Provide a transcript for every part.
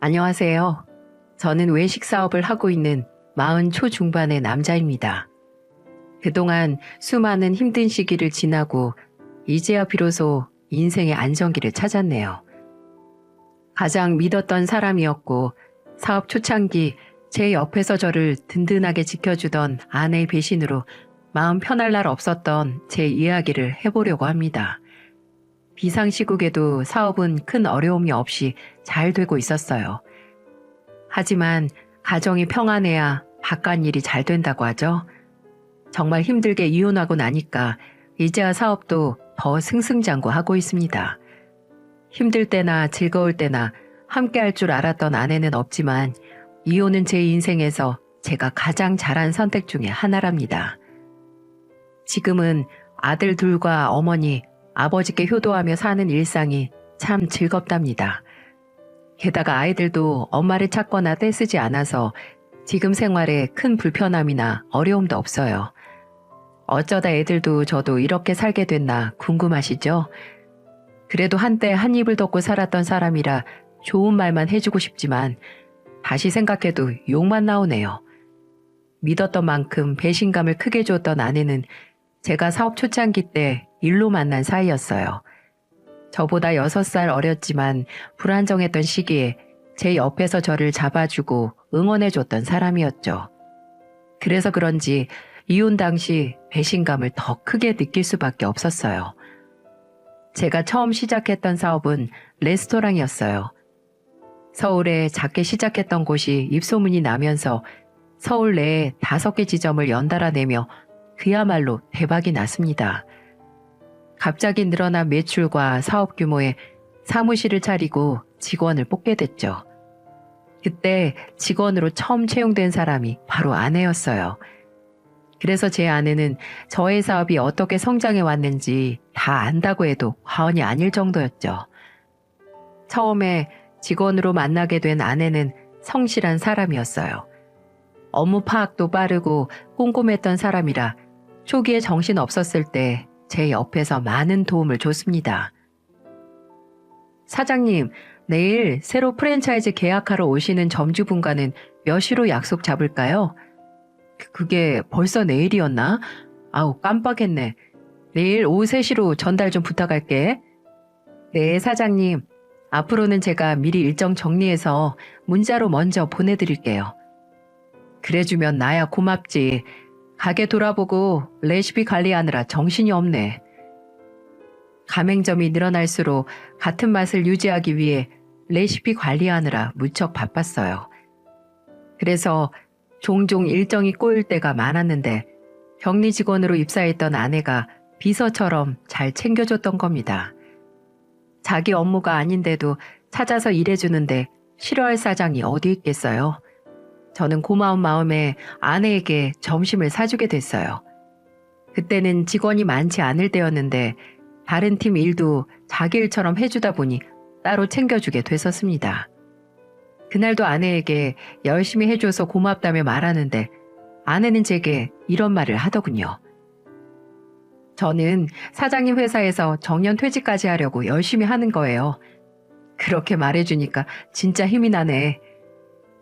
안녕하세요. 저는 외식 사업을 하고 있는 40 초중반의 남자입니다. 그동안 수많은 힘든 시기를 지나고 이제야 비로소 인생의 안정기를 찾았네요. 가장 믿었던 사람이었고 사업 초창기 제 옆에서 저를 든든하게 지켜주던 아내의 배신으로 마음 편할 날 없었던 제 이야기를 해보려고 합니다. 비상시국에도 사업은 큰 어려움이 없이 잘 되고 있었어요. 하지만 가정이 평안해야 바깥일이 잘 된다고 하죠. 정말 힘들게 이혼하고 나니까 이제야 사업도 더 승승장구하고 있습니다. 힘들 때나 즐거울 때나 함께 할 줄 알았던 아내는 없지만 이혼은 제 인생에서 제가 가장 잘한 선택 중에 하나랍니다. 지금은 아들 둘과 어머니, 아버지께 효도하며 사는 일상이 참 즐겁답니다. 게다가 아이들도 엄마를 찾거나 떼쓰지 않아서 지금 생활에 큰 불편함이나 어려움도 없어요. 어쩌다 애들도 저도 이렇게 살게 됐나 궁금하시죠? 그래도 한때 한 입을 덮고 살았던 사람이라 좋은 말만 해주고 싶지만 다시 생각해도 욕만 나오네요. 믿었던 만큼 배신감을 크게 줬던 아내는 제가 사업 초창기 때 일로 만난 사이였어요. 저보다 6살 어렸지만 불안정했던 시기에 제 옆에서 저를 잡아주고 응원해줬던 사람이었죠. 그래서 그런지 이혼 당시 배신감을 더 크게 느낄 수밖에 없었어요. 제가 처음 시작했던 사업은 레스토랑이었어요. 서울에 작게 시작했던 곳이 입소문이 나면서 서울 내에 5개 지점을 연달아 내며 그야말로 대박이 났습니다. 갑자기 늘어난 매출과 사업 규모에 사무실을 차리고 직원을 뽑게 됐죠. 그때 직원으로 처음 채용된 사람이 바로 아내였어요. 그래서 제 아내는 저의 사업이 어떻게 성장해 왔는지 다 안다고 해도 과언이 아닐 정도였죠. 처음에 직원으로 만나게 된 아내는 성실한 사람이었어요. 업무 파악도 빠르고 꼼꼼했던 사람이라 초기에 정신 없었을 때 제 옆에서 많은 도움을 줬습니다. 사장님, 내일 새로 프랜차이즈 계약하러 오시는 점주분과는 몇 시로 약속 잡을까요? 그게 벌써 내일이었나? 아우, 깜빡했네. 내일 오후 3시로 전달 좀 부탁할게. 네, 사장님. 앞으로는 제가 미리 일정 정리해서 문자로 먼저 보내드릴게요. 그래주면 나야 고맙지. 가게 돌아보고 레시피 관리하느라 정신이 없네. 가맹점이 늘어날수록 같은 맛을 유지하기 위해 레시피 관리하느라 무척 바빴어요. 그래서 종종 일정이 꼬일 때가 많았는데 격리 직원으로 입사했던 아내가 비서처럼 잘 챙겨줬던 겁니다. 자기 업무가 아닌데도 찾아서 일해주는데 싫어할 사장이 어디 있겠어요? 저는 고마운 마음에 아내에게 점심을 사주게 됐어요. 그때는 직원이 많지 않을 때였는데 다른 팀 일도 자기 일처럼 해주다 보니 따로 챙겨주게 됐었습니다. 그날도 아내에게 열심히 해줘서 고맙다며 말하는데 아내는 제게 이런 말을 하더군요. 저는 사장님 회사에서 정년 퇴직까지 하려고 열심히 하는 거예요. 그렇게 말해주니까 진짜 힘이 나네.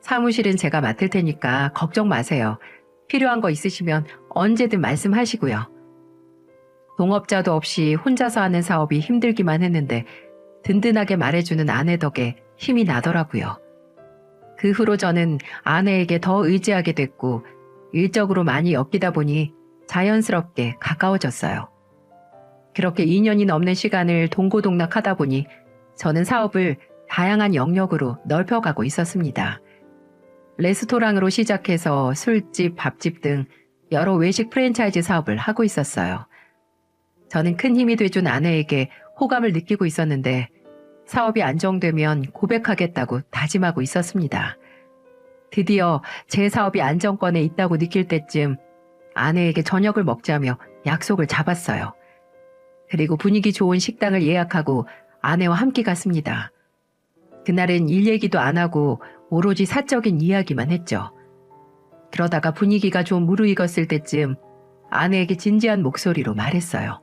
사무실은 제가 맡을 테니까 걱정 마세요. 필요한 거 있으시면 언제든 말씀하시고요. 동업자도 없이 혼자서 하는 사업이 힘들기만 했는데 든든하게 말해주는 아내 덕에 힘이 나더라고요. 그 후로 저는 아내에게 더 의지하게 됐고 일적으로 많이 엮이다 보니 자연스럽게 가까워졌어요. 그렇게 2년이 넘는 시간을 동고동락하다 보니 저는 사업을 다양한 영역으로 넓혀가고 있었습니다. 레스토랑으로 시작해서 술집, 밥집 등 여러 외식 프랜차이즈 사업을 하고 있었어요. 저는 큰 힘이 돼준 아내에게 호감을 느끼고 있었는데 사업이 안정되면 고백하겠다고 다짐하고 있었습니다. 드디어 제 사업이 안정권에 있다고 느낄 때쯤 아내에게 저녁을 먹자며 약속을 잡았어요. 그리고 분위기 좋은 식당을 예약하고 아내와 함께 갔습니다. 그날은 일 얘기도 안 하고 오로지 사적인 이야기만 했죠. 그러다가 분위기가 좀 무르익었을 때쯤 아내에게 진지한 목소리로 말했어요.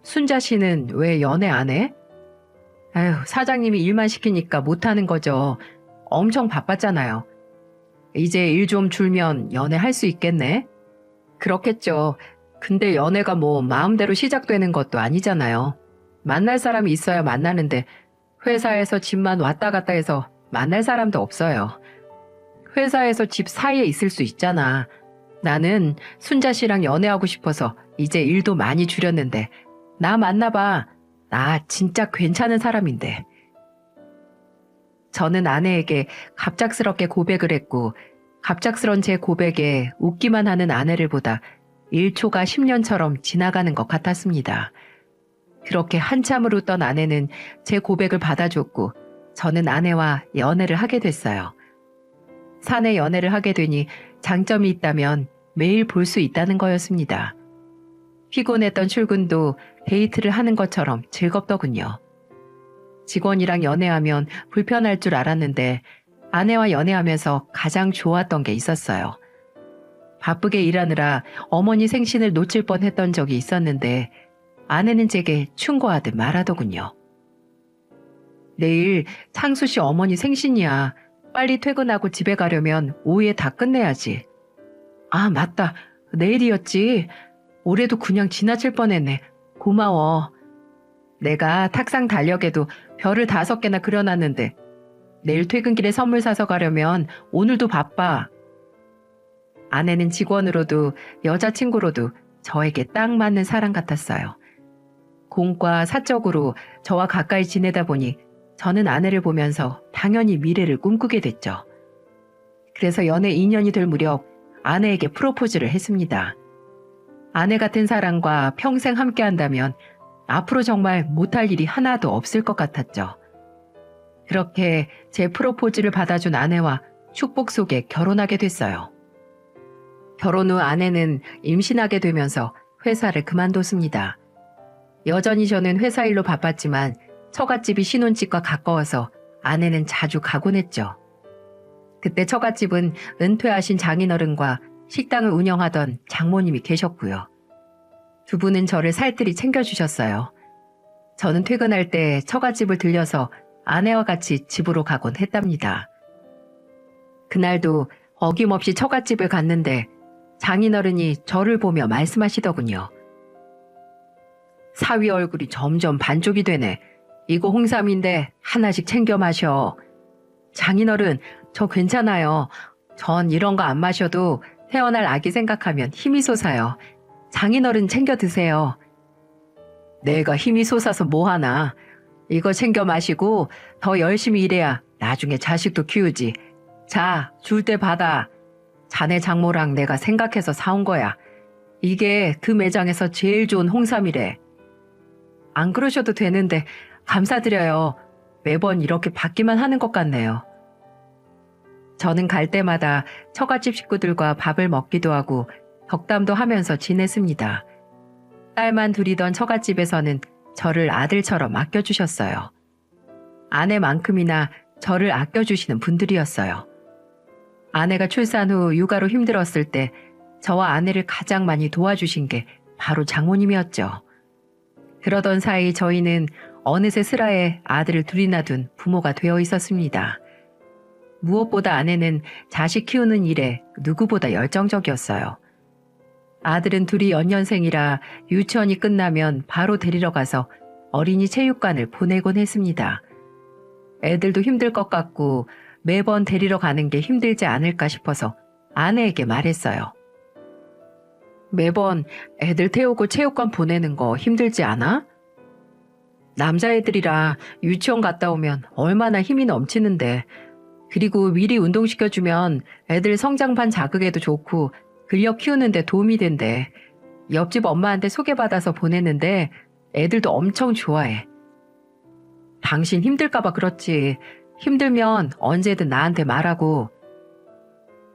순자 씨는 왜 연애 안 해? 에휴, 사장님이 일만 시키니까 못하는 거죠. 엄청 바빴잖아요. 이제 일 좀 줄면 연애할 수 있겠네? 그렇겠죠. 근데 연애가 뭐 마음대로 시작되는 것도 아니잖아요. 만날 사람이 있어야 만나는데 회사에서 집만 왔다 갔다 해서 만날 사람도 없어요. 회사에서 집 사이에 있을 수 있잖아. 나는 순자 씨랑 연애하고 싶어서 이제 일도 많이 줄였는데 나 만나봐. 나 진짜 괜찮은 사람인데. 저는 아내에게 갑작스럽게 고백을 했고 갑작스런 제 고백에 웃기만 하는 아내를 보다 1초가 10년처럼 지나가는 것 같았습니다. 그렇게 한참을 웃던 아내는 제 고백을 받아줬고 저는 아내와 연애를 하게 됐어요. 사내 연애를 하게 되니 장점이 있다면 매일 볼 수 있다는 거였습니다. 피곤했던 출근도 데이트를 하는 것처럼 즐겁더군요. 직원이랑 연애하면 불편할 줄 알았는데 아내와 연애하면서 가장 좋았던 게 있었어요. 바쁘게 일하느라 어머니 생신을 놓칠 뻔했던 적이 있었는데 아내는 제게 충고하듯 말하더군요. 내일 창수 씨 어머니 생신이야. 빨리 퇴근하고 집에 가려면 오후에 다 끝내야지. 아, 맞다. 내일이었지. 올해도 그냥 지나칠 뻔했네. 고마워. 내가 탁상 달력에도 별을 5개나 그려놨는데 내일 퇴근길에 선물 사서 가려면 오늘도 바빠. 아내는 직원으로도 여자친구로도 저에게 딱 맞는 사람 같았어요. 공과 사적으로 저와 가까이 지내다 보니 저는 아내를 보면서 당연히 미래를 꿈꾸게 됐죠. 그래서 연애 2년이 될 무렵 아내에게 프로포즈를 했습니다. 아내 같은 사람과 평생 함께 한다면 앞으로 정말 못할 일이 하나도 없을 것 같았죠. 그렇게 제 프로포즈를 받아준 아내와 축복 속에 결혼하게 됐어요. 결혼 후 아내는 임신하게 되면서 회사를 그만뒀습니다. 여전히 저는 회사 일로 바빴지만 처갓집이 신혼집과 가까워서 아내는 자주 가곤 했죠. 그때 처갓집은 은퇴하신 장인어른과 식당을 운영하던 장모님이 계셨고요. 두 분은 저를 살뜰히 챙겨주셨어요. 저는 퇴근할 때 처갓집을 들려서 아내와 같이 집으로 가곤 했답니다. 그날도 어김없이 처갓집을 갔는데 장인어른이 저를 보며 말씀하시더군요. 사위 얼굴이 점점 반쪽이 되네. 이거 홍삼인데 하나씩 챙겨 마셔. 장인어른, 저 괜찮아요. 전 이런 거 안 마셔도 태어날 아기 생각하면 힘이 솟아요. 장인어른 챙겨 드세요. 내가 힘이 솟아서 뭐하나. 이거 챙겨 마시고 더 열심히 일해야 나중에 자식도 키우지. 자, 줄 때 받아. 자네 장모랑 내가 생각해서 사온 거야. 이게 그 매장에서 제일 좋은 홍삼이래. 안 그러셔도 되는데 감사드려요. 매번 이렇게 받기만 하는 것 같네요. 저는 갈 때마다 처갓집 식구들과 밥을 먹기도 하고 덕담도 하면서 지냈습니다. 딸만 둘이던 처갓집에서는 저를 아들처럼 아껴주셨어요. 아내만큼이나 저를 아껴주시는 분들이었어요. 아내가 출산 후 육아로 힘들었을 때 저와 아내를 가장 많이 도와주신 게 바로 장모님이었죠. 그러던 사이 저희는 어느새 슬하에 아들을 둘이나 둔 부모가 되어 있었습니다. 무엇보다 아내는 자식 키우는 일에 누구보다 열정적이었어요. 아들은 둘이 연년생이라 유치원이 끝나면 바로 데리러 가서 어린이 체육관을 보내곤 했습니다. 애들도 힘들 것 같고 매번 데리러 가는 게 힘들지 않을까 싶어서 아내에게 말했어요. 매번 애들 태우고 체육관 보내는 거 힘들지 않아? 남자애들이라 유치원 갔다 오면 얼마나 힘이 넘치는데, 그리고 미리 운동시켜주면 애들 성장판 자극에도 좋고 근력 키우는데 도움이 된대. 옆집 엄마한테 소개받아서 보냈는데 애들도 엄청 좋아해. 당신 힘들까봐 그렇지. 힘들면 언제든 나한테 말하고.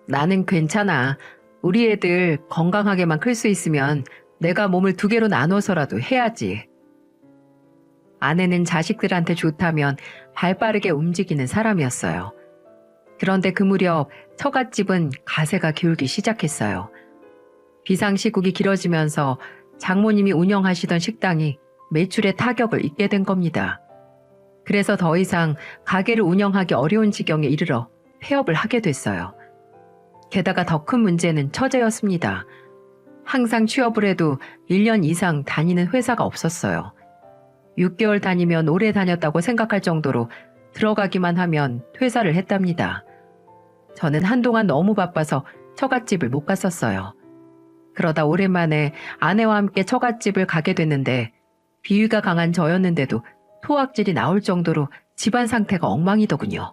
나는 괜찮아. 우리 애들 건강하게만 클 수 있으면 내가 몸을 2개로 나눠서라도 해야지. 아내는 자식들한테 좋다면 발빠르게 움직이는 사람이었어요. 그런데 그 무렵 처갓집은 가세가 기울기 시작했어요. 비상시국이 길어지면서 장모님이 운영하시던 식당이 매출에 타격을 입게 된 겁니다. 그래서 더 이상 가게를 운영하기 어려운 지경에 이르러 폐업을 하게 됐어요. 게다가 더 큰 문제는 처제였습니다. 항상 취업을 해도 1년 이상 다니는 회사가 없었어요. 6개월 다니면 오래 다녔다고 생각할 정도로 들어가기만 하면 퇴사를 했답니다. 저는 한동안 너무 바빠서 처갓집을 못 갔었어요. 그러다 오랜만에 아내와 함께 처갓집을 가게 됐는데 비위가 강한 저였는데도 토악질이 나올 정도로 집안 상태가 엉망이더군요.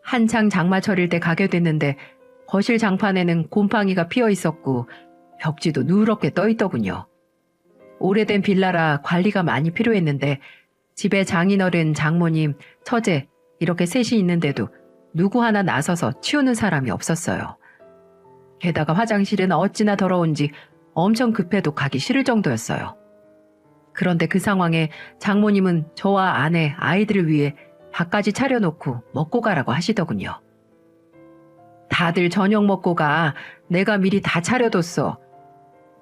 한창 장마철일 때 가게 됐는데 거실 장판에는 곰팡이가 피어 있었고 벽지도 누렇게 떠 있더군요. 오래된 빌라라 관리가 많이 필요했는데 집에 장인어른, 장모님, 처제 이렇게 셋이 있는데도 누구 하나 나서서 치우는 사람이 없었어요. 게다가 화장실은 어찌나 더러운지 엄청 급해도 가기 싫을 정도였어요. 그런데 그 상황에 장모님은 저와 아내, 아이들을 위해 밥까지 차려놓고 먹고 가라고 하시더군요. 다들 저녁 먹고 가. 내가 미리 다 차려뒀어.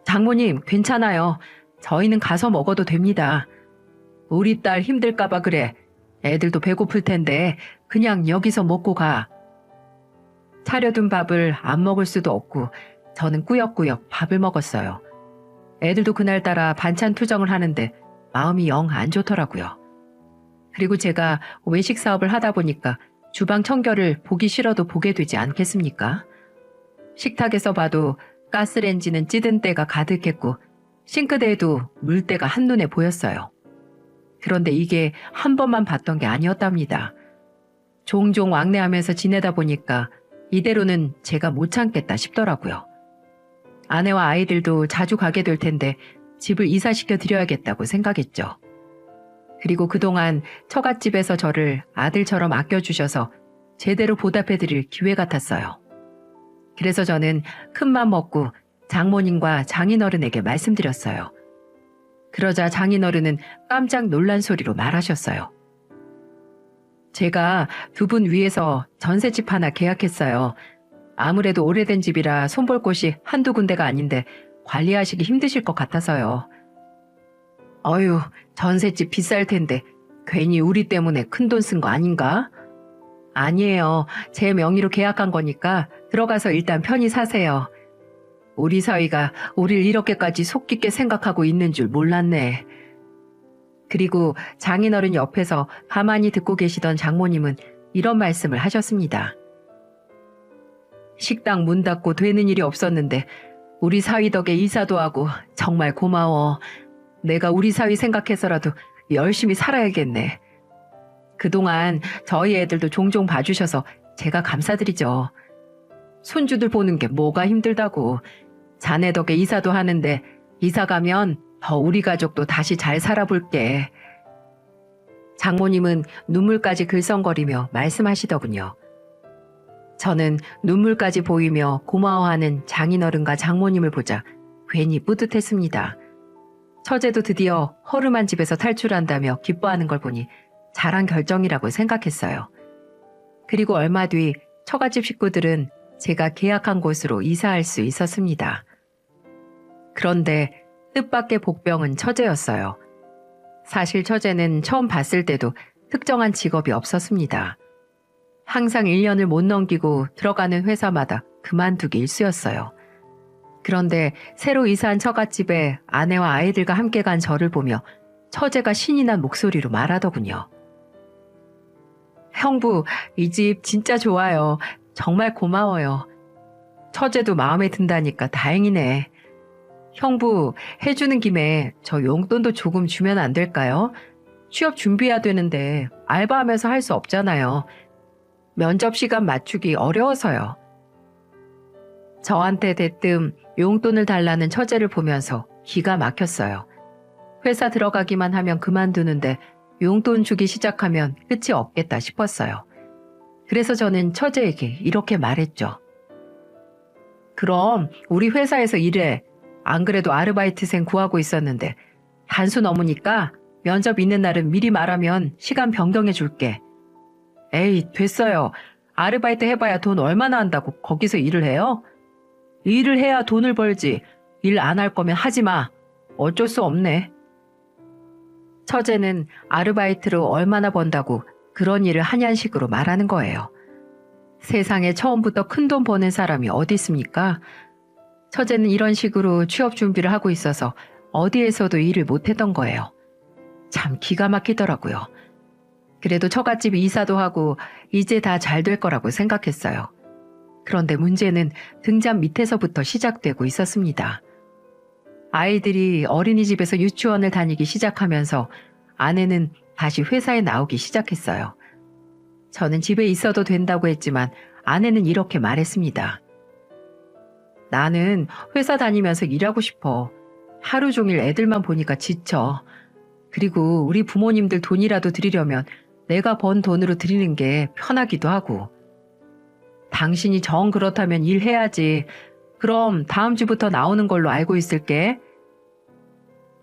장모님, 괜찮아요. 저희는 가서 먹어도 됩니다. 우리 딸 힘들까봐 그래. 애들도 배고플 텐데 그냥 여기서 먹고 가. 차려둔 밥을 안 먹을 수도 없고 저는 꾸역꾸역 밥을 먹었어요. 애들도 그날따라 반찬 투정을 하는데 마음이 영 안 좋더라고요. 그리고 제가 외식 사업을 하다 보니까 주방 청결을 보기 싫어도 보게 되지 않겠습니까? 식탁에서 봐도 가스레인지는 찌든 때가 가득했고 싱크대에도 물때가 한눈에 보였어요. 그런데 이게 한 번만 봤던 게 아니었답니다. 종종 왕래하면서 지내다 보니까 이대로는 제가 못 참겠다 싶더라고요. 아내와 아이들도 자주 가게 될 텐데 집을 이사시켜 드려야겠다고 생각했죠. 그리고 그동안 처갓집에서 저를 아들처럼 아껴주셔서 제대로 보답해 드릴 기회 같았어요. 그래서 저는 큰맘 먹고 장모님과 장인어른에게 말씀드렸어요. 그러자 장인어른은 깜짝 놀란 소리로 말하셨어요. 제가 두 분 위해서 전셋집 하나 계약했어요. 아무래도 오래된 집이라 손볼 곳이 한두 군데가 아닌데 관리하시기 힘드실 것 같아서요. 어휴, 전셋집 비쌀 텐데 괜히 우리 때문에 큰돈 쓴 거 아닌가? 아니에요. 제 명의로 계약한 거니까 들어가서 일단 편히 사세요. 우리 사위가 우릴 이렇게까지 속 깊게 생각하고 있는 줄 몰랐네. 그리고 장인어른 옆에서 가만히 듣고 계시던 장모님은 이런 말씀을 하셨습니다. 식당 문 닫고 되는 일이 없었는데 우리 사위 덕에 이사도 하고 정말 고마워. 내가 우리 사위 생각해서라도 열심히 살아야겠네. 그동안 저희 애들도 종종 봐주셔서 제가 감사드리죠. 손주들 보는 게 뭐가 힘들다고. 자네 덕에 이사도 하는데 이사 가면 더 우리 가족도 다시 잘 살아볼게. 장모님은 눈물까지 글썽거리며 말씀하시더군요. 저는 눈물까지 보이며 고마워하는 장인어른과 장모님을 보자 괜히 뿌듯했습니다. 처제도 드디어 허름한 집에서 탈출한다며 기뻐하는 걸 보니 잘한 결정이라고 생각했어요. 그리고 얼마 뒤 처갓집 식구들은 제가 계약한 곳으로 이사할 수 있었습니다. 그런데 뜻밖의 복병은 처제였어요. 사실 처제는 처음 봤을 때도 특정한 직업이 없었습니다. 항상 1년을 못 넘기고 들어가는 회사마다 그만두기 일쑤였어요. 그런데 새로 이사한 처갓집에 아내와 아이들과 함께 간 저를 보며 처제가 신이 난 목소리로 말하더군요. 형부, 이 집 진짜 좋아요. 정말 고마워요. 처제도 마음에 든다니까 다행이네. 형부, 해주는 김에 저 용돈도 조금 주면 안 될까요? 취업 준비해야 되는데 알바하면서 할 수 없잖아요. 면접 시간 맞추기 어려워서요. 저한테 대뜸 용돈을 달라는 처제를 보면서 기가 막혔어요. 회사 들어가기만 하면 그만두는데 용돈 주기 시작하면 끝이 없겠다 싶었어요. 그래서 저는 처제에게 이렇게 말했죠. 그럼 우리 회사에서 일해. 안 그래도 아르바이트생 구하고 있었는데 단수 넘으니까 면접 있는 날은 미리 말하면 시간 변경해 줄게. 에이, 됐어요. 아르바이트 해봐야 돈 얼마나 한다고 거기서 일을 해요? 일을 해야 돈을 벌지. 일 안 할 거면 하지 마. 어쩔 수 없네. 처제는 아르바이트로 얼마나 번다고 그런 일을 하냐는 식으로 말하는 거예요. 세상에 처음부터 큰돈 버는 사람이 어디 있습니까? 처제는 이런 식으로 취업 준비를 하고 있어서 어디에서도 일을 못했던 거예요. 참 기가 막히더라고요. 그래도 처갓집 이사도 하고 이제 다 잘 될 거라고 생각했어요. 그런데 문제는 등잔 밑에서부터 시작되고 있었습니다. 아이들이 어린이집에서 유치원을 다니기 시작하면서 아내는 다시 회사에 나오기 시작했어요. 저는 집에 있어도 된다고 했지만 아내는 이렇게 말했습니다. 나는 회사 다니면서 일하고 싶어. 하루 종일 애들만 보니까 지쳐. 그리고 우리 부모님들 돈이라도 드리려면 내가 번 돈으로 드리는 게 편하기도 하고. 당신이 정 그렇다면 일해야지. 그럼 다음 주부터 나오는 걸로 알고 있을게.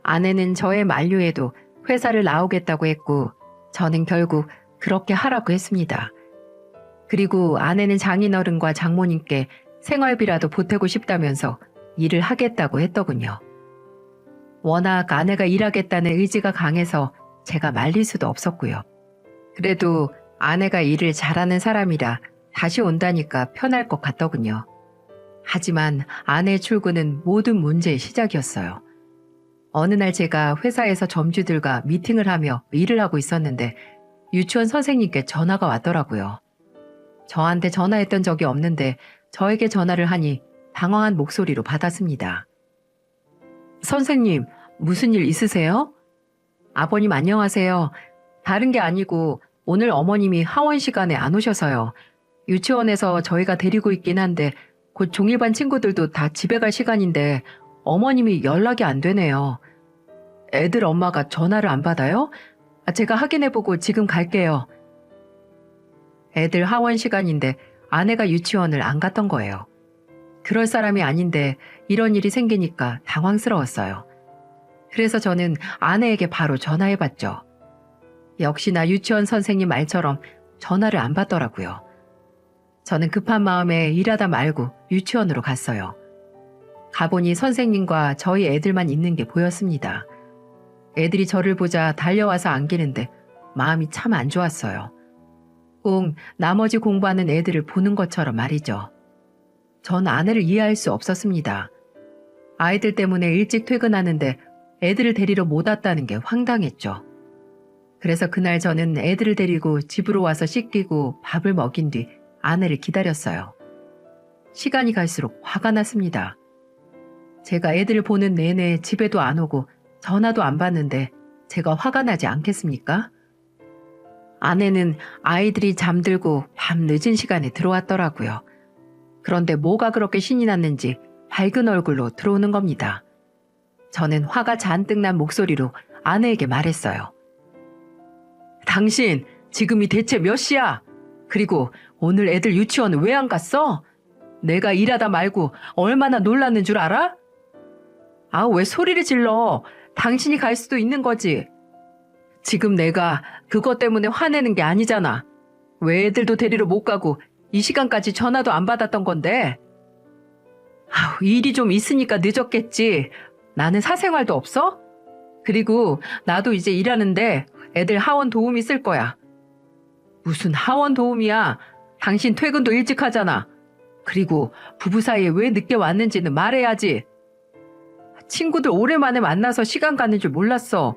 아내는 저의 만류에도 회사를 나오겠다고 했고 저는 결국 그렇게 하라고 했습니다. 그리고 아내는 장인어른과 장모님께 생활비라도 보태고 싶다면서 일을 하겠다고 했더군요. 워낙 아내가 일하겠다는 의지가 강해서 제가 말릴 수도 없었고요. 그래도 아내가 일을 잘하는 사람이라 다시 온다니까 편할 것 같더군요. 하지만 아내의 출근은 모든 문제의 시작이었어요. 어느 날 제가 회사에서 점주들과 미팅을 하며 일을 하고 있었는데 유치원 선생님께 전화가 왔더라고요. 저한테 전화했던 적이 없는데 저에게 전화를 하니 당황한 목소리로 받았습니다. 선생님, 무슨 일 있으세요? 아버님 안녕하세요. 다른 게 아니고 오늘 어머님이 하원 시간에 안 오셔서요. 유치원에서 저희가 데리고 있긴 한데 곧 종일반 친구들도 다 집에 갈 시간인데 어머님이 연락이 안 되네요. 애들 엄마가 전화를 안 받아요? 제가 확인해보고 지금 갈게요. 애들 하원 시간인데 아내가 유치원을 안 갔던 거예요. 그럴 사람이 아닌데 이런 일이 생기니까 당황스러웠어요. 그래서 저는 아내에게 바로 전화해봤죠. 역시나 유치원 선생님 말처럼 전화를 안 받더라고요. 저는 급한 마음에 일하다 말고 유치원으로 갔어요. 가보니 선생님과 저희 애들만 있는 게 보였습니다. 애들이 저를 보자 달려와서 안기는데 마음이 참 안 좋았어요. 꼭 나머지 공부하는 애들을 보는 것처럼 말이죠. 전 아내를 이해할 수 없었습니다. 아이들 때문에 일찍 퇴근하는데 애들을 데리러 못 왔다는 게 황당했죠. 그래서 그날 저는 애들을 데리고 집으로 와서 씻기고 밥을 먹인 뒤 아내를 기다렸어요. 시간이 갈수록 화가 났습니다. 제가 애들을 보는 내내 집에도 안 오고 전화도 안 받는데 제가 화가 나지 않겠습니까? 아내는 아이들이 잠들고 밤 늦은 시간에 들어왔더라고요. 그런데 뭐가 그렇게 신이 났는지 밝은 얼굴로 들어오는 겁니다. 저는 화가 잔뜩 난 목소리로 아내에게 말했어요. 당신 지금이 대체 몇 시야? 그리고 오늘 애들 유치원 왜 안 갔어? 내가 일하다 말고 얼마나 놀랐는 줄 알아? 왜 소리를 질러? 당신이 갈 수도 있는 거지. 지금 내가 그것 때문에 화내는 게 아니잖아. 왜 애들도 데리러 못 가고 이 시간까지 전화도 안 받았던 건데. 일이 좀 있으니까 늦었겠지. 나는 사생활도 없어? 그리고 나도 이제 일하는데 애들 하원 도우미 쓸 거야. 무슨 하원 도우미야. 당신 퇴근도 일찍 하잖아. 그리고 부부 사이에 왜 늦게 왔는지는 말해야지. 친구들 오랜만에 만나서 시간 가는 줄 몰랐어.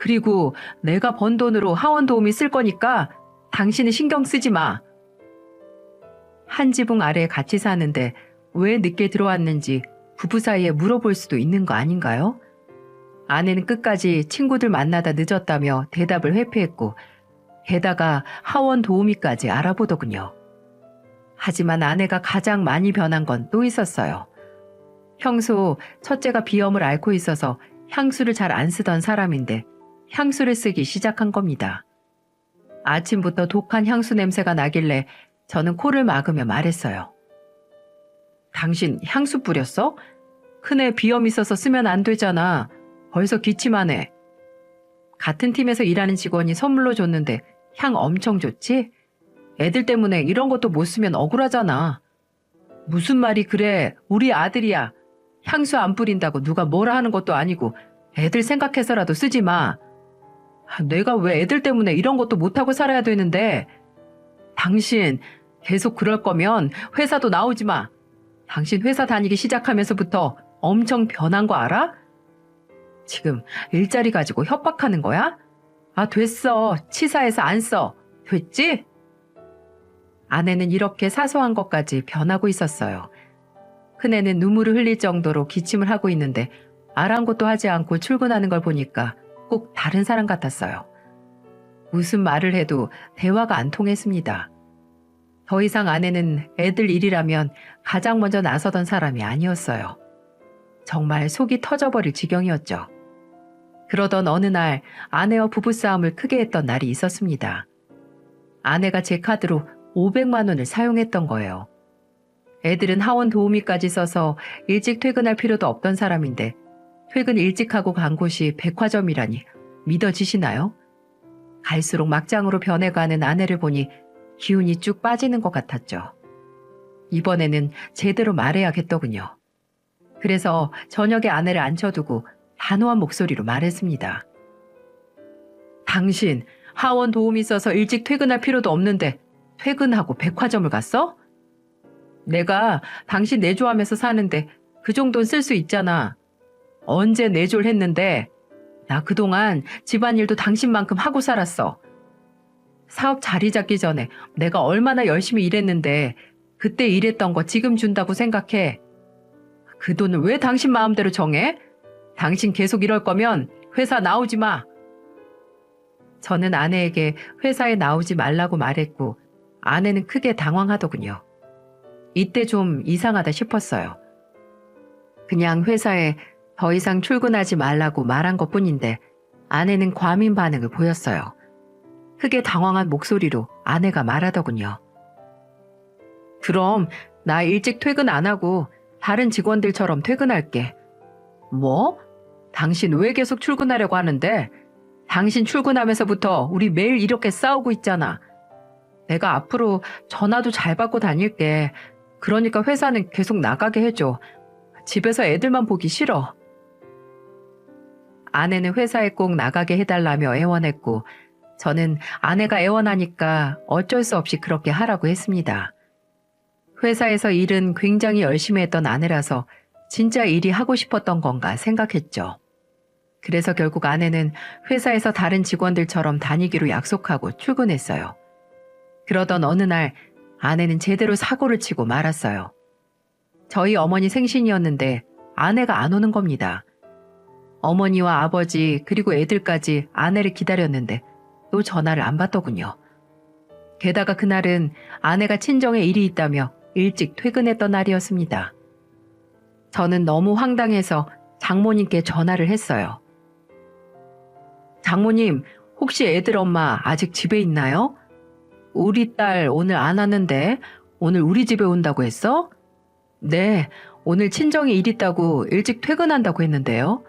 그리고 내가 번 돈으로 하원 도우미 쓸 거니까 당신은 신경 쓰지 마. 한 지붕 아래 같이 사는데 왜 늦게 들어왔는지 부부 사이에 물어볼 수도 있는 거 아닌가요? 아내는 끝까지 친구들 만나다 늦었다며 대답을 회피했고 게다가 하원 도우미까지 알아보더군요. 하지만 아내가 가장 많이 변한 건 또 있었어요. 평소 첫째가 비염을 앓고 있어서 향수를 잘 안 쓰던 사람인데 향수를 쓰기 시작한 겁니다. 아침부터 독한 향수 냄새가 나길래 저는 코를 막으며 말했어요. 당신 향수 뿌렸어? 큰애 비염 있어서 쓰면 안 되잖아. 벌써 기침하네. 같은 팀에서 일하는 직원이 선물로 줬는데 향 엄청 좋지? 애들 때문에 이런 것도 못 쓰면 억울하잖아. 무슨 말이 그래. 우리 아들이야. 향수 안 뿌린다고 누가 뭐라 하는 것도 아니고 애들 생각해서라도 쓰지 마. 내가 왜 애들 때문에 이런 것도 못하고 살아야 되는데? 당신 계속 그럴 거면 회사도 나오지 마. 당신 회사 다니기 시작하면서부터 엄청 변한 거 알아? 지금 일자리 가지고 협박하는 거야? 아, 됐어. 치사해서 안 써. 됐지? 아내는 이렇게 사소한 것까지 변하고 있었어요. 큰애는 눈물을 흘릴 정도로 기침을 하고 있는데 아랑곳도 하지 않고 출근하는 걸 보니까 꼭 다른 사람 같았어요. 무슨 말을 해도 대화가 안 통했습니다. 더 이상 아내는 애들 일이라면 가장 먼저 나서던 사람이 아니었어요. 정말 속이 터져버릴 지경이었죠. 그러던 어느 날 아내와 부부싸움을 크게 했던 날이 있었습니다. 아내가 제 카드로 500만 원을 사용했던 거예요. 애들은 하원 도우미까지 써서 일찍 퇴근할 필요도 없던 사람인데 퇴근 일찍 하고 간 곳이 백화점이라니 믿어지시나요? 갈수록 막장으로 변해가는 아내를 보니 기운이 쭉 빠지는 것 같았죠. 이번에는 제대로 말해야겠더군요. 그래서 저녁에 아내를 앉혀두고 단호한 목소리로 말했습니다. 당신 하원 도우미 써서 일찍 퇴근할 필요도 없는데 퇴근하고 백화점을 갔어? 내가 당신 내조하면서 사는데 그 정도는 쓸 수 있잖아. 언제 내조를 했는데? 나 그동안 집안일도 당신만큼 하고 살았어. 사업 자리 잡기 전에 내가 얼마나 열심히 일했는데 그때 일했던 거 지금 준다고 생각해. 그 돈을 왜 당신 마음대로 정해? 당신 계속 이럴 거면 회사 나오지 마. 저는 아내에게 회사에 나오지 말라고 말했고 아내는 크게 당황하더군요. 이때 좀 이상하다 싶었어요. 그냥 회사에 더 이상 출근하지 말라고 말한 것뿐인데 아내는 과민 반응을 보였어요. 크게 당황한 목소리로 아내가 말하더군요. 그럼 나 일찍 퇴근 안 하고 다른 직원들처럼 퇴근할게. 뭐? 당신 왜 계속 출근하려고 하는데? 당신 출근하면서부터 우리 매일 이렇게 싸우고 있잖아. 내가 앞으로 전화도 잘 받고 다닐게. 그러니까 회사는 계속 나가게 해줘. 집에서 애들만 보기 싫어. 아내는 회사에 꼭 나가게 해달라며 애원했고 저는 아내가 애원하니까 어쩔 수 없이 그렇게 하라고 했습니다. 회사에서 일은 굉장히 열심히 했던 아내라서 진짜 일이 하고 싶었던 건가 생각했죠. 그래서 결국 아내는 회사에서 다른 직원들처럼 다니기로 약속하고 출근했어요. 그러던 어느 날 아내는 제대로 사고를 치고 말았어요. 저희 어머니 생신이었는데 아내가 안 오는 겁니다. 어머니와 아버지 그리고 애들까지 아내를 기다렸는데 또 전화를 안 받더군요. 게다가 그날은 아내가 친정에 일이 있다며 일찍 퇴근했던 날이었습니다. 저는 너무 황당해서 장모님께 전화를 했어요. 장모님, 혹시 애들 엄마 아직 집에 있나요? 우리 딸 오늘 안 왔는데 오늘 우리 집에 온다고 했어? 네, 오늘 친정에 일 있다고 일찍 퇴근한다고 했는데요.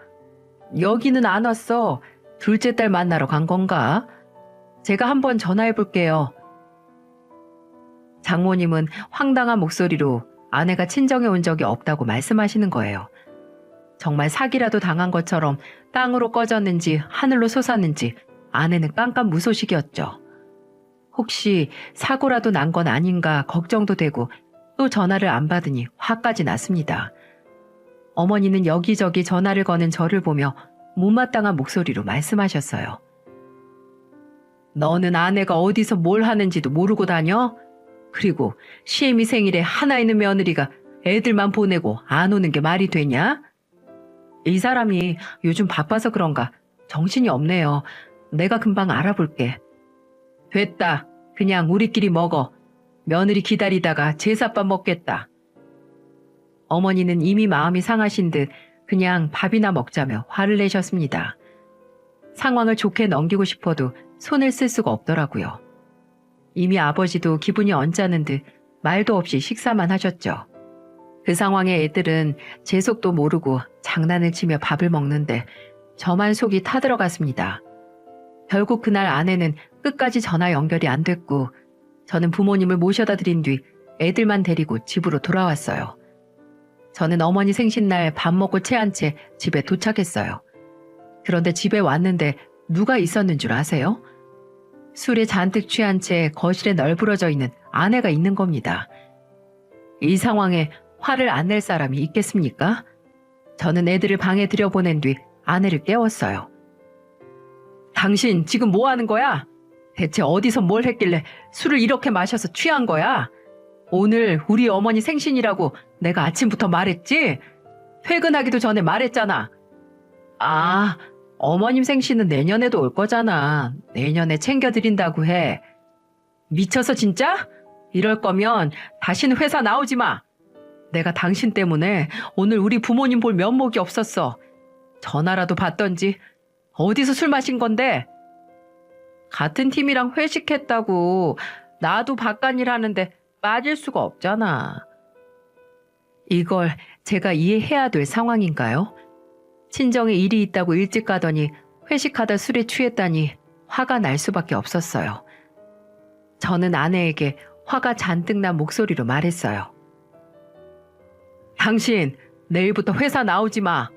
여기는 안 왔어. 둘째 딸 만나러 간 건가? 제가 한번 전화해 볼게요. 장모님은 황당한 목소리로 아내가 친정에 온 적이 없다고 말씀하시는 거예요. 정말 사기라도 당한 것처럼 땅으로 꺼졌는지 하늘로 솟았는지 아내는 깜깜무소식이었죠. 혹시 사고라도 난 건 아닌가 걱정도 되고 또 전화를 안 받으니 화까지 났습니다. 어머니는 여기저기 전화를 거는 저를 보며 못마땅한 목소리로 말씀하셨어요. 너는 아내가 어디서 뭘 하는지도 모르고 다녀? 그리고 시애미 생일에 하나 있는 며느리가 애들만 보내고 안 오는 게 말이 되냐? 이 사람이 요즘 바빠서 그런가 정신이 없네요. 내가 금방 알아볼게. 됐다. 그냥 우리끼리 먹어. 며느리 기다리다가 제사밥 먹겠다. 어머니는 이미 마음이 상하신 듯 그냥 밥이나 먹자며 화를 내셨습니다. 상황을 좋게 넘기고 싶어도 손을 쓸 수가 없더라고요. 이미 아버지도 기분이 언짢은 듯 말도 없이 식사만 하셨죠. 그 상황에 애들은 제 속도 모르고 장난을 치며 밥을 먹는데 저만 속이 타들어갔습니다. 결국 그날 아내는 끝까지 전화 연결이 안 됐고 저는 부모님을 모셔다 드린 뒤 애들만 데리고 집으로 돌아왔어요. 저는 어머니 생신날 밥 먹고 체한 채 집에 도착했어요. 그런데 집에 왔는데 누가 있었는 줄 아세요? 술에 잔뜩 취한 채 거실에 널브러져 있는 아내가 있는 겁니다. 이 상황에 화를 안 낼 사람이 있겠습니까? 저는 애들을 방에 들여보낸 뒤 아내를 깨웠어요. 당신 지금 뭐 하는 거야? 대체 어디서 뭘 했길래 술을 이렇게 마셔서 취한 거야? 오늘 우리 어머니 생신이라고 내가 아침부터 말했지? 퇴근하기도 전에 말했잖아. 아, 어머님 생신은 내년에도 올 거잖아. 내년에 챙겨드린다고 해. 미쳐서 진짜? 이럴 거면 다시는 회사 나오지 마. 내가 당신 때문에 오늘 우리 부모님 볼 면목이 없었어. 전화라도 받던지. 어디서 술 마신 건데? 같은 팀이랑 회식했다고. 나도 바깥일 하는데 빠질 수가 없잖아. 이걸 제가 이해해야 될 상황인가요? 친정에 일이 있다고 일찍 가더니 회식하다 술에 취했다니 화가 날 수밖에 없었어요. 저는 아내에게 화가 잔뜩 난 목소리로 말했어요. 당신 내일부터 회사 나오지 마.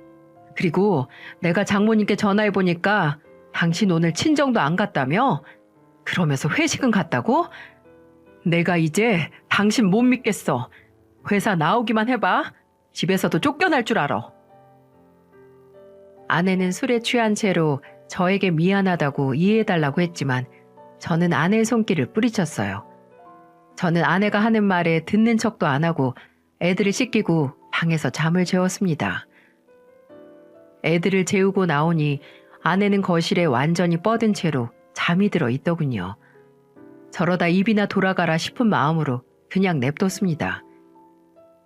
그리고 내가 장모님께 전화해보니까 당신 오늘 친정도 안 갔다며? 그러면서 회식은 갔다고? 내가 이제 당신 못 믿겠어. 회사 나오기만 해봐. 집에서도 쫓겨날 줄 알아. 아내는 술에 취한 채로 저에게 미안하다고 이해해달라고 했지만 저는 아내의 손길을 뿌리쳤어요. 저는 아내가 하는 말에 듣는 척도 안 하고 애들을 씻기고 방에서 잠을 재웠습니다. 애들을 재우고 나오니 아내는 거실에 완전히 뻗은 채로 잠이 들어 있더군요. 저러다 입이나 돌아가라 싶은 마음으로 그냥 냅뒀습니다.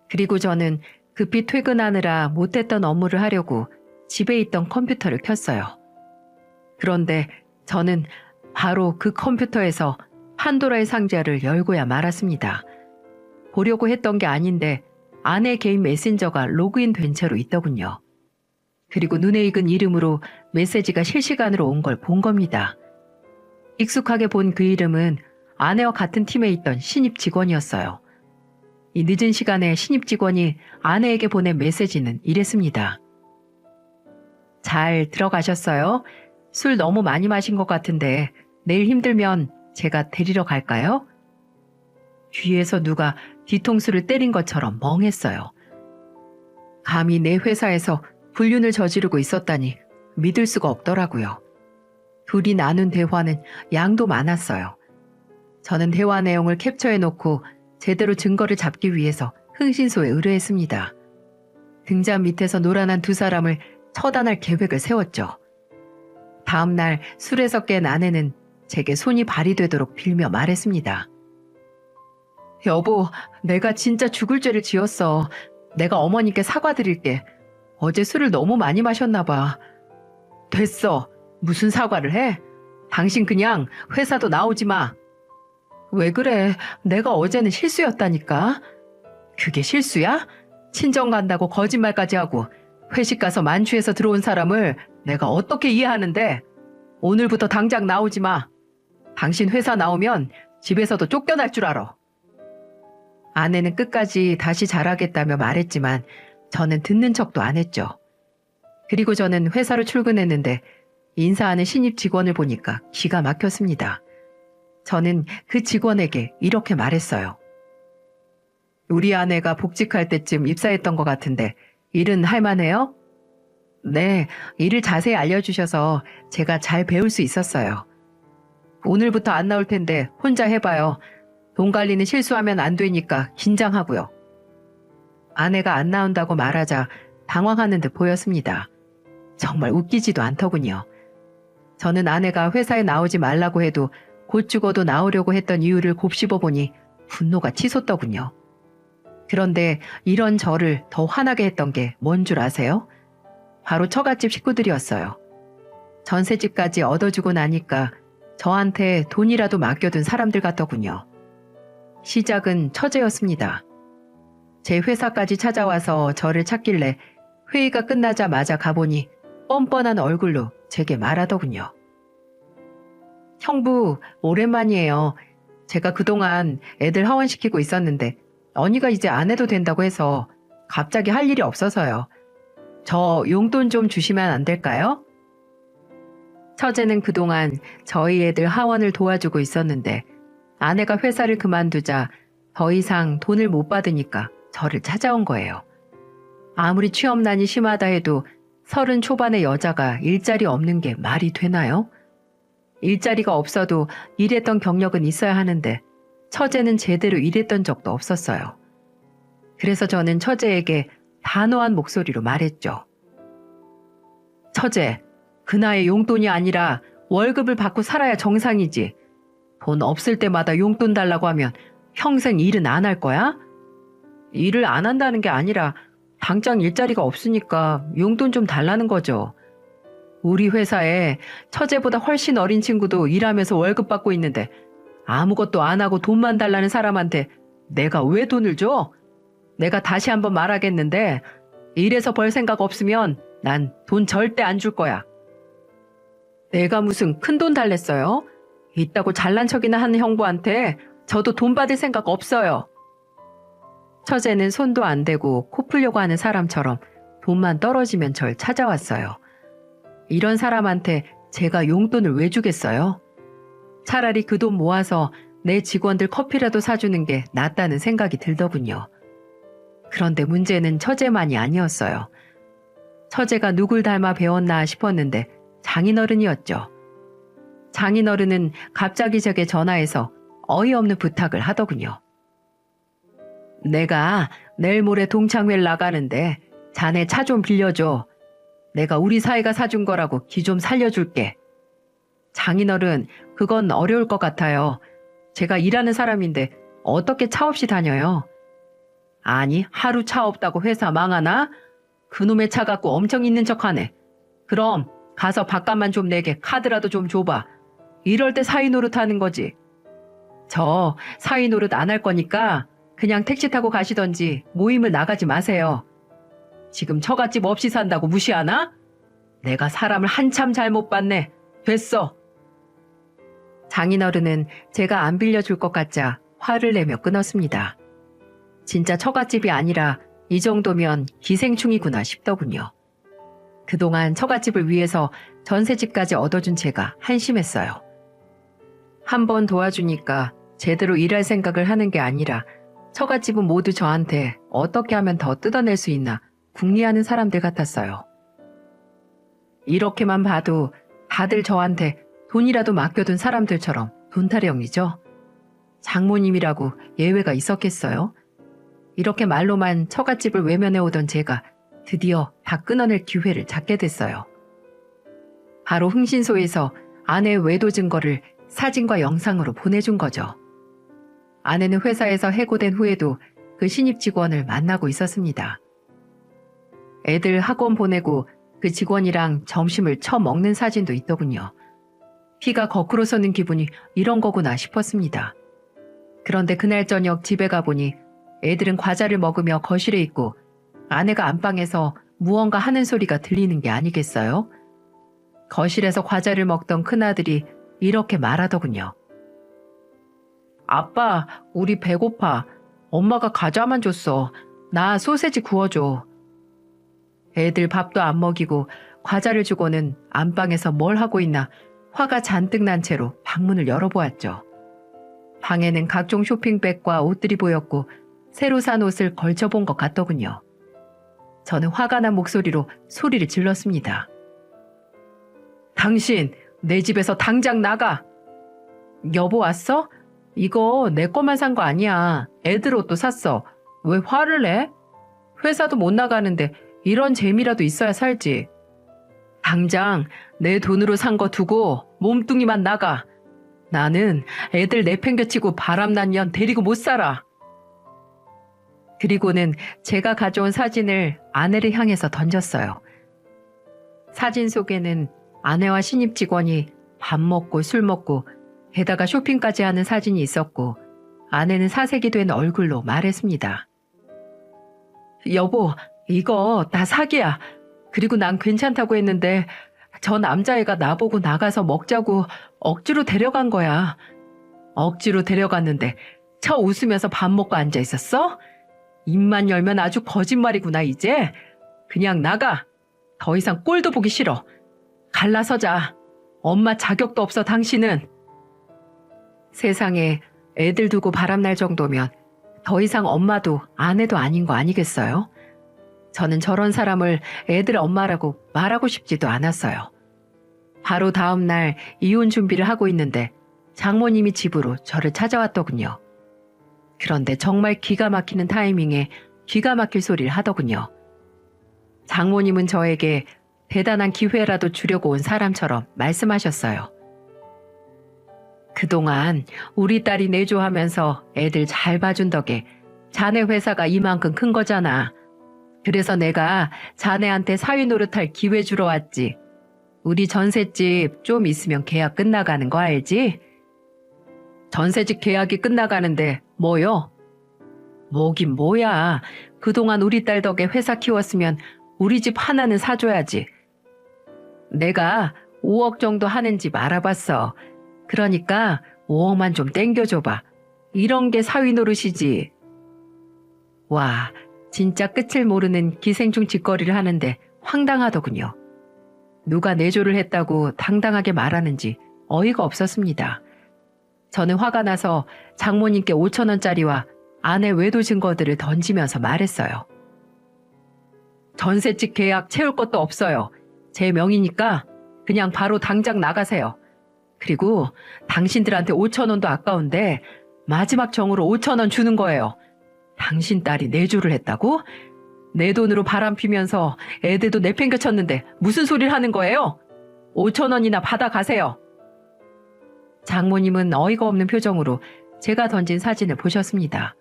그리고 저는 급히 퇴근하느라 못했던 업무를 하려고 집에 있던 컴퓨터를 켰어요. 그런데 저는 바로 그 컴퓨터에서 판도라의 상자를 열고야 말았습니다. 보려고 했던 게 아닌데 아내 개인 메신저가 로그인 된 채로 있더군요. 그리고 눈에 익은 이름으로 메시지가 실시간으로 온 걸 본 겁니다. 익숙하게 본 그 이름은 아내와 같은 팀에 있던 신입 직원이었어요. 이 늦은 시간에 신입 직원이 아내에게 보낸 메시지는 이랬습니다. 잘 들어가셨어요? 술 너무 많이 마신 것 같은데 내일 힘들면 제가 데리러 갈까요? 뒤에서 누가 뒤통수를 때린 것처럼 멍했어요. 감히 내 회사에서 불륜을 저지르고 있었다니 믿을 수가 없더라고요. 둘이 나눈 대화는 양도 많았어요. 저는 대화 내용을 캡처해놓고 제대로 증거를 잡기 위해서 흥신소에 의뢰했습니다. 등잔 밑에서 노란한 두 사람을 처단할 계획을 세웠죠. 다음 날 술에서 깬 아내는 제게 손이 발휘되도록 빌며 말했습니다. 여보, 내가 진짜 죽을 죄를 지었어. 내가 어머니께 사과드릴게. 어제 술을 너무 많이 마셨나 봐. 됐어. 무슨 사과를 해? 당신 그냥 회사도 나오지 마. 왜 그래? 내가 어제는 실수였다니까. 그게 실수야? 친정 간다고 거짓말까지 하고 회식 가서 만취해서 들어온 사람을 내가 어떻게 이해하는데? 오늘부터 당장 나오지 마. 당신 회사 나오면 집에서도 쫓겨날 줄 알아. 아내는 끝까지 다시 잘하겠다며 말했지만 저는 듣는 척도 안 했죠. 그리고 저는 회사로 출근했는데 인사하는 신입 직원을 보니까 기가 막혔습니다. 저는 그 직원에게 이렇게 말했어요. 우리 아내가 복직할 때쯤 입사했던 것 같은데 일은 할만해요? 네, 일을 자세히 알려주셔서 제가 잘 배울 수 있었어요. 오늘부터 안 나올 텐데 혼자 해봐요. 돈 관리는 실수하면 안 되니까 긴장하고요. 아내가 안 나온다고 말하자 당황하는 듯 보였습니다. 정말 웃기지도 않더군요. 저는 아내가 회사에 나오지 말라고 해도 곧 죽어도 나오려고 했던 이유를 곱씹어 보니 분노가 치솟더군요. 그런데 이런 저를 더 화나게 했던 게 뭔 줄 아세요? 바로 처갓집 식구들이었어요. 전셋집까지 얻어주고 나니까 저한테 돈이라도 맡겨둔 사람들 같더군요. 시작은 처제였습니다. 제 회사까지 찾아와서 저를 찾길래 회의가 끝나자마자 가보니 뻔뻔한 얼굴로 제게 말하더군요. 형부, 오랜만이에요. 제가 그동안 애들 하원시키고 있었는데 언니가 이제 안 해도 된다고 해서 갑자기 할 일이 없어서요. 저 용돈 좀 주시면 안 될까요? 처제는 그동안 저희 애들 하원을 도와주고 있었는데 아내가 회사를 그만두자 더 이상 돈을 못 받으니까 저를 찾아온 거예요. 아무리 취업난이 심하다 해도 30 초반의 여자가 일자리 없는 게 말이 되나요? 일자리가 없어도 일했던 경력은 있어야 하는데 처제는 제대로 일했던 적도 없었어요. 그래서 저는 처제에게 단호한 목소리로 말했죠. 처제, 그 나이에 용돈이 아니라 월급을 받고 살아야 정상이지. 돈 없을 때마다 용돈 달라고 하면 평생 일은 안 할 거야? 일을 안 한다는 게 아니라 당장 일자리가 없으니까 용돈 좀 달라는 거죠. 우리 회사에 처제보다 훨씬 어린 친구도 일하면서 월급 받고 있는데 아무것도 안 하고 돈만 달라는 사람한테 내가 왜 돈을 줘? 내가 다시 한번 말하겠는데 일해서 벌 생각 없으면 난 돈 절대 안 줄 거야. 내가 무슨 큰돈 달랬어요? 있다고 잘난 척이나 하는 형부한테 저도 돈 받을 생각 없어요. 처제는 손도 안 대고 코 풀려고 하는 사람처럼 돈만 떨어지면 절 찾아왔어요. 이런 사람한테 제가 용돈을 왜 주겠어요? 차라리 그 돈 모아서 내 직원들 커피라도 사주는 게 낫다는 생각이 들더군요. 그런데 문제는 처제만이 아니었어요. 처제가 누굴 닮아 배웠나 싶었는데 장인어른이었죠. 장인어른은 갑자기 제게 전화해서 어이없는 부탁을 하더군요. 내가 내일 모레 동창회를 나가는데 자네 차 좀 빌려줘. 내가 우리 사이가 사준 거라고 기 좀 살려줄게. 장인어른, 그건 어려울 것 같아요. 제가 일하는 사람인데 어떻게 차 없이 다녀요? 아니, 하루 차 없다고 회사 망하나? 그놈의 차 갖고 엄청 있는 척하네. 그럼 가서 밥값만 좀 내게 카드라도 좀 줘봐. 이럴 때 사위 노릇하는 거지. 저 사위 노릇 안 할 거니까 그냥 택시 타고 가시던지 모임을 나가지 마세요. 지금 처갓집 없이 산다고 무시하나? 내가 사람을 한참 잘못 봤네. 됐어. 장인어른은 제가 안 빌려줄 것 같자 화를 내며 끊었습니다. 진짜 처갓집이 아니라 이 정도면 기생충이구나 싶더군요. 그동안 처갓집을 위해서 전셋집까지 얻어준 제가 한심했어요. 한 번 도와주니까 제대로 일할 생각을 하는 게 아니라 처갓집은 모두 저한테 어떻게 하면 더 뜯어낼 수 있나 궁리하는 사람들 같았어요. 이렇게만 봐도 다들 저한테 돈이라도 맡겨둔 사람들처럼 돈타령이죠. 장모님이라고 예외가 있었겠어요? 이렇게 말로만 처갓집을 외면해오던 제가 드디어 다 끊어낼 기회를 잡게 됐어요. 바로 흥신소에서 아내의 외도 증거를 사진과 영상으로 보내준 거죠. 아내는 회사에서 해고된 후에도 그 신입 직원을 만나고 있었습니다. 애들 학원 보내고 그 직원이랑 점심을 처먹는 사진도 있더군요. 피가 거꾸로 솟는 기분이 이런 거구나 싶었습니다. 그런데 그날 저녁 집에 가보니 애들은 과자를 먹으며 거실에 있고 아내가 안방에서 무언가 하는 소리가 들리는 게 아니겠어요? 거실에서 과자를 먹던 큰아들이 이렇게 말하더군요. 아빠, 우리 배고파. 엄마가 과자만 줬어. 나 소세지 구워줘. 애들 밥도 안 먹이고 과자를 주고는 안방에서 뭘 하고 있나 화가 잔뜩 난 채로 방문을 열어보았죠. 방에는 각종 쇼핑백과 옷들이 보였고 새로 산 옷을 걸쳐본 것 같더군요. 저는 화가 난 목소리로 소리를 질렀습니다. 당신, 내 집에서 당장 나가! 여보 왔어? 이거 내 거만 산 거 아니야. 애들 옷도 샀어. 왜 화를 내? 회사도 못 나가는데 이런 재미라도 있어야 살지. 당장 내 돈으로 산 거 두고 몸뚱이만 나가. 나는 애들 내팽개치고 바람난 년 데리고 못 살아. 그리고는 제가 가져온 사진을 아내를 향해서 던졌어요. 사진 속에는 아내와 신입 직원이 밥 먹고 술 먹고 게다가 쇼핑까지 하는 사진이 있었고 아내는 사색이 된 얼굴로 말했습니다. 여보, 이거 다 사기야. 그리고 난 괜찮다고 했는데 저 남자애가 나보고 나가서 먹자고 억지로 데려간 거야. 억지로 데려갔는데 쳐 웃으면서 밥 먹고 앉아 있었어? 입만 열면 아주 거짓말이구나 이제. 그냥 나가. 더 이상 꼴도 보기 싫어. 갈라서자. 엄마 자격도 없어 당신은. 세상에 애들 두고 바람날 정도면 더 이상 엄마도 아내도 아닌 거 아니겠어요? 저는 저런 사람을 애들 엄마라고 말하고 싶지도 않았어요. 바로 다음 날 이혼 준비를 하고 있는데 장모님이 집으로 저를 찾아왔더군요. 그런데 정말 기가 막히는 타이밍에 기가 막힐 소리를 하더군요. 장모님은 저에게 대단한 기회라도 주려고 온 사람처럼 말씀하셨어요. 그동안 우리 딸이 내조하면서 애들 잘 봐준 덕에 자네 회사가 이만큼 큰 거잖아. 그래서 내가 자네한테 사위 노릇할 기회 주러 왔지. 우리 전셋집 좀 있으면 계약 끝나가는 거 알지? 전셋집 계약이 끝나가는데 뭐요? 뭐긴 뭐야. 그동안 우리 딸 덕에 회사 키웠으면 우리 집 하나는 사줘야지. 내가 5억 정도 하는 집 알아봤어. 그러니까 5억만 좀 땡겨줘봐. 이런 게 사위 노릇이지. 와, 진짜 끝을 모르는 기생충 짓거리를 하는데 황당하더군요. 누가 내조를 했다고 당당하게 말하는지 어이가 없었습니다. 저는 화가 나서 장모님께 5천 원짜리와 아내 외도 증거들을 던지면서 말했어요. 전셋집 계약 채울 것도 없어요. 제 명의니까 그냥 바로 당장 나가세요. 그리고 당신들한테 5천 원도 아까운데 마지막 정으로 5천 원 주는 거예요. 당신 딸이 내조를 했다고? 내 돈으로 바람 피면서 애들도 내팽개쳤는데 무슨 소리를 하는 거예요? 5천 원이나 받아가세요. 장모님은 어이가 없는 표정으로 제가 던진 사진을 보셨습니다.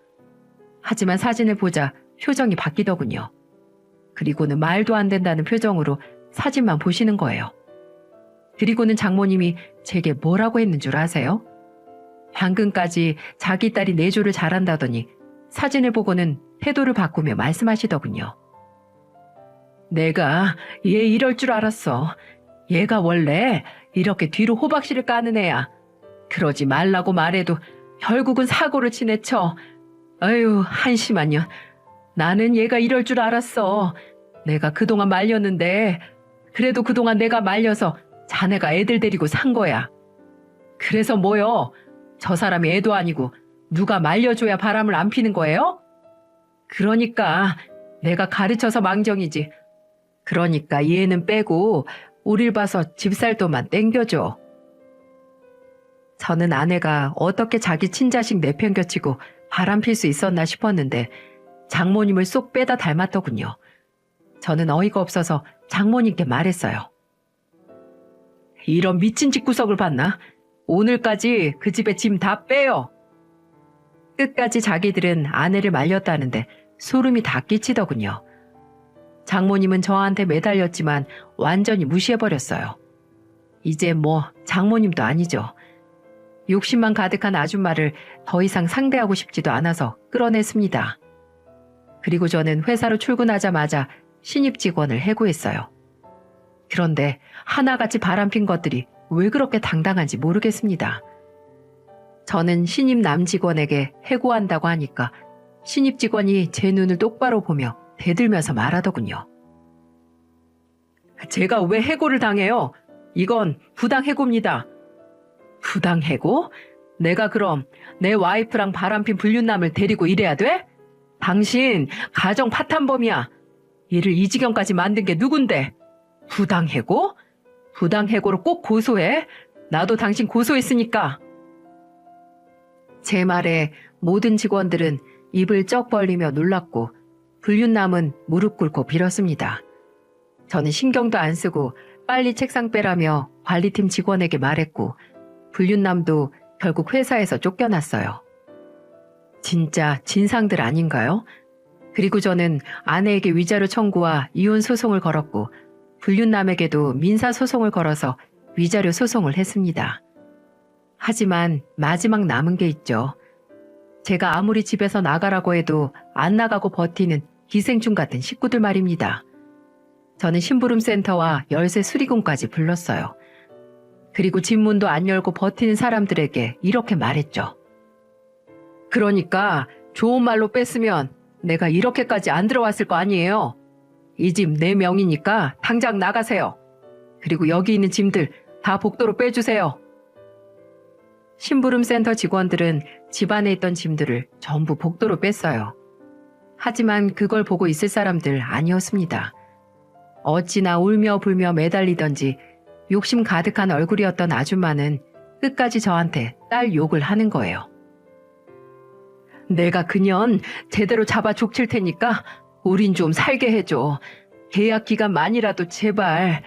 하지만 사진을 보자 표정이 바뀌더군요. 그리고는 말도 안 된다는 표정으로 사진만 보시는 거예요. 그리고는 장모님이 제게 뭐라고 했는 줄 아세요? 방금까지 자기 딸이 내조를 잘한다더니 사진을 보고는 태도를 바꾸며 말씀하시더군요. 내가 얘 이럴 줄 알았어. 얘가 원래 이렇게 뒤로 호박씨를 까는 애야. 그러지 말라고 말해도 결국은 사고를 치네 쳐. 아유, 한심한 년. 나는 얘가 이럴 줄 알았어. 내가 그동안 말렸는데 그래도 그동안 내가 말려서 자네가 애들 데리고 산 거야. 그래서 뭐요? 저 사람이 애도 아니고 누가 말려줘야 바람을 안 피는 거예요? 그러니까 내가 가르쳐서 망정이지. 그러니까 얘는 빼고 우릴 봐서 집살도만 땡겨줘. 저는 아내가 어떻게 자기 친자식 내팽겨치고 바람 필 수 있었나 싶었는데 장모님을 쏙 빼다 닮았더군요. 저는 어이가 없어서 장모님께 말했어요. 이런 미친 집구석을 봤나? 오늘까지 그 집에 짐 다 빼요. 끝까지 자기들은 아내를 말렸다는데 소름이 다 끼치더군요. 장모님은 저한테 매달렸지만 완전히 무시해버렸어요. 이제 뭐 장모님도 아니죠. 욕심만 가득한 아줌마를 더 이상 상대하고 싶지도 않아서 끌어냈습니다. 그리고 저는 회사로 출근하자마자 신입 직원을 해고했어요. 그런데 하나같이 바람핀 것들이 왜 그렇게 당당한지 모르겠습니다. 저는 신입 남직원에게 해고한다고 하니까 신입 직원이 제 눈을 똑바로 보며 대들면서 말하더군요. 제가 왜 해고를 당해요? 이건 부당해고입니다. 부당해고? 내가 그럼 내 와이프랑 바람핀 불륜남을 데리고 일해야 돼? 당신 가정 파탄범이야. 이를 이 지경까지 만든 게 누군데? 부당해고? 부당해고로 꼭 고소해. 나도 당신 고소했으니까. 제 말에 모든 직원들은 입을 쩍 벌리며 놀랐고 불륜남은 무릎 꿇고 빌었습니다. 저는 신경도 안 쓰고 빨리 책상 빼라며 관리팀 직원에게 말했고 불륜남도 결국 회사에서 쫓겨났어요. 진짜 진상들 아닌가요? 그리고 저는 아내에게 위자료 청구와 이혼 소송을 걸었고 불륜남에게도 민사소송을 걸어서 위자료 소송을 했습니다. 하지만 마지막 남은 게 있죠. 제가 아무리 집에서 나가라고 해도 안 나가고 버티는 기생충 같은 식구들 말입니다. 저는 심부름센터와 열쇠 수리공까지 불렀어요. 그리고 집 문도 안 열고 버티는 사람들에게 이렇게 말했죠. 그러니까 좋은 말로 뺐으면 내가 이렇게까지 안 들어왔을 거 아니에요. 이 집 내 명이니까 당장 나가세요. 그리고 여기 있는 짐들 다 복도로 빼주세요. 심부름센터 직원들은 집안에 있던 짐들을 전부 복도로 뺐어요. 하지만 그걸 보고 있을 사람들 아니었습니다. 어찌나 울며 불며 매달리던지 욕심 가득한 얼굴이었던 아줌마는 끝까지 저한테 딸 욕을 하는 거예요. 내가 그년 제대로 잡아 족칠 테니까 우린 좀 살게 해줘. 계약 기간만이라도 제발.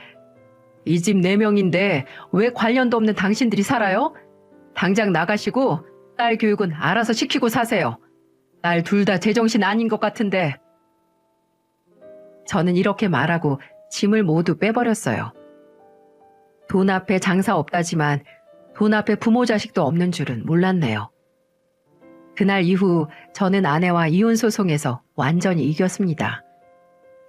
이 집 4명인데 왜 관련도 없는 당신들이 살아요? 당장 나가시고 딸 교육은 알아서 시키고 사세요. 딸 둘 다 제정신 아닌 것 같은데. 저는 이렇게 말하고 짐을 모두 빼버렸어요. 돈 앞에 장사 없다지만 돈 앞에 부모 자식도 없는 줄은 몰랐네요. 그날 이후 저는 아내와 이혼 소송에서 완전히 이겼습니다.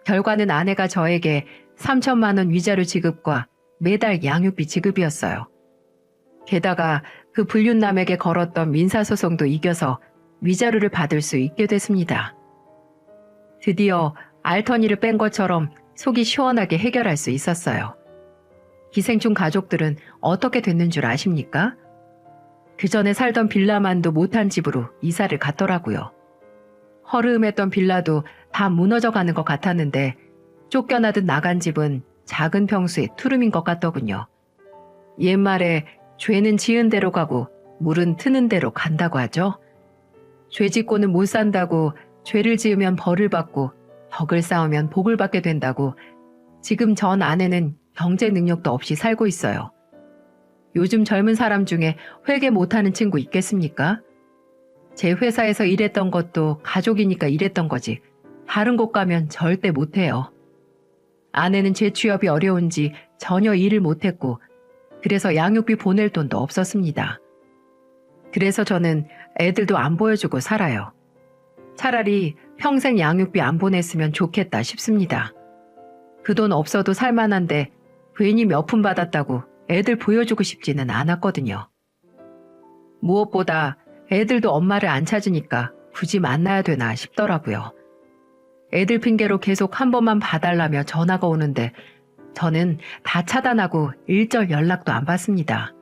결과는 아내가 저에게 3천만 원 위자료 지급과 매달 양육비 지급이었어요. 게다가 그 불륜남에게 걸었던 민사소송도 이겨서 위자료를 받을 수 있게 됐습니다. 드디어 알터니를 뺀 것처럼 속이 시원하게 해결할 수 있었어요. 기생충 가족들은 어떻게 됐는 줄 아십니까? 그 전에 살던 빌라만도 못한 집으로 이사를 갔더라고요. 허름했던 빌라도 다 무너져가는 것 같았는데 쫓겨나듯 나간 집은 작은 평수의 투룸인 것 같더군요. 옛말에 죄는 지은 대로 가고 물은 트는 대로 간다고 하죠. 죄 짓고는 못 산다고 죄를 지으면 벌을 받고 덕을 쌓으면 복을 받게 된다고 지금 전 아내는 경제 능력도 없이 살고 있어요. 요즘 젊은 사람 중에 회계 못하는 친구 있겠습니까? 제 회사에서 일했던 것도 가족이니까 일했던 거지 다른 곳 가면 절대 못해요. 아내는 재취업이 어려운지 전혀 일을 못했고 그래서 양육비 보낼 돈도 없었습니다. 그래서 저는 애들도 안 보여주고 살아요. 차라리 평생 양육비 안 보냈으면 좋겠다 싶습니다. 그 돈 없어도 살만한데 괜히 몇 푼 받았다고 애들 보여주고 싶지는 않았거든요. 무엇보다 애들도 엄마를 안 찾으니까 굳이 만나야 되나 싶더라고요. 애들 핑계로 계속 한 번만 봐달라며 전화가 오는데 저는 다 차단하고 일절 연락도 안 받습니다.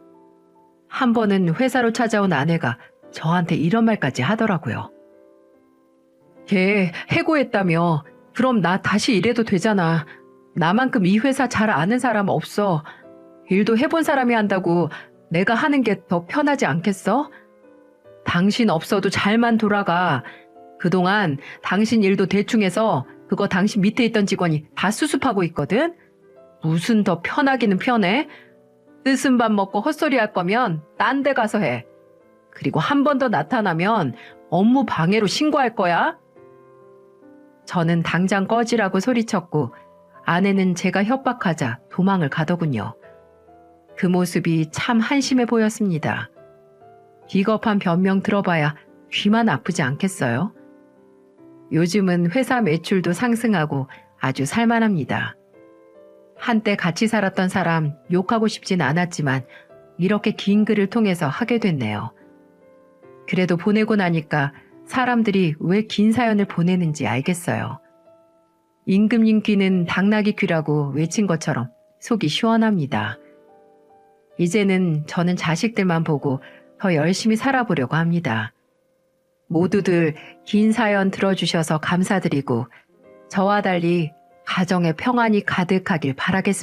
한 번은 회사로 찾아온 아내가 저한테 이런 말까지 하더라고요. 걔 해고했다며. 그럼 나 다시 일해도 되잖아. 나만큼 이 회사 잘 아는 사람 없어. 일도 해본 사람이 한다고 내가 하는 게 더 편하지 않겠어? 당신 없어도 잘만 돌아가. 그동안 당신 일도 대충 해서 그거 당신 밑에 있던 직원이 다 수습하고 있거든? 무슨 더 편하기는 편해? 뜻은 밥 먹고 헛소리 할 거면 딴 데 가서 해. 그리고 한 번 더 나타나면 업무 방해로 신고할 거야. 저는 당장 꺼지라고 소리쳤고 아내는 제가 협박하자 도망을 가더군요. 그 모습이 참 한심해 보였습니다. 비겁한 변명 들어봐야 귀만 아프지 않겠어요? 요즘은 회사 매출도 상승하고 아주 살만합니다. 한때 같이 살았던 사람 욕하고 싶진 않았지만 이렇게 긴 글을 통해서 하게 됐네요. 그래도 보내고 나니까 사람들이 왜 긴 사연을 보내는지 알겠어요. 임금님 귀는 당나귀 귀라고 외친 것처럼 속이 시원합니다. 이제는 저는 자식들만 보고 더 열심히 살아보려고 합니다. 모두들 긴 사연 들어주셔서 감사드리고 저와 달리 가정에 평안이 가득하길 바라겠습니다.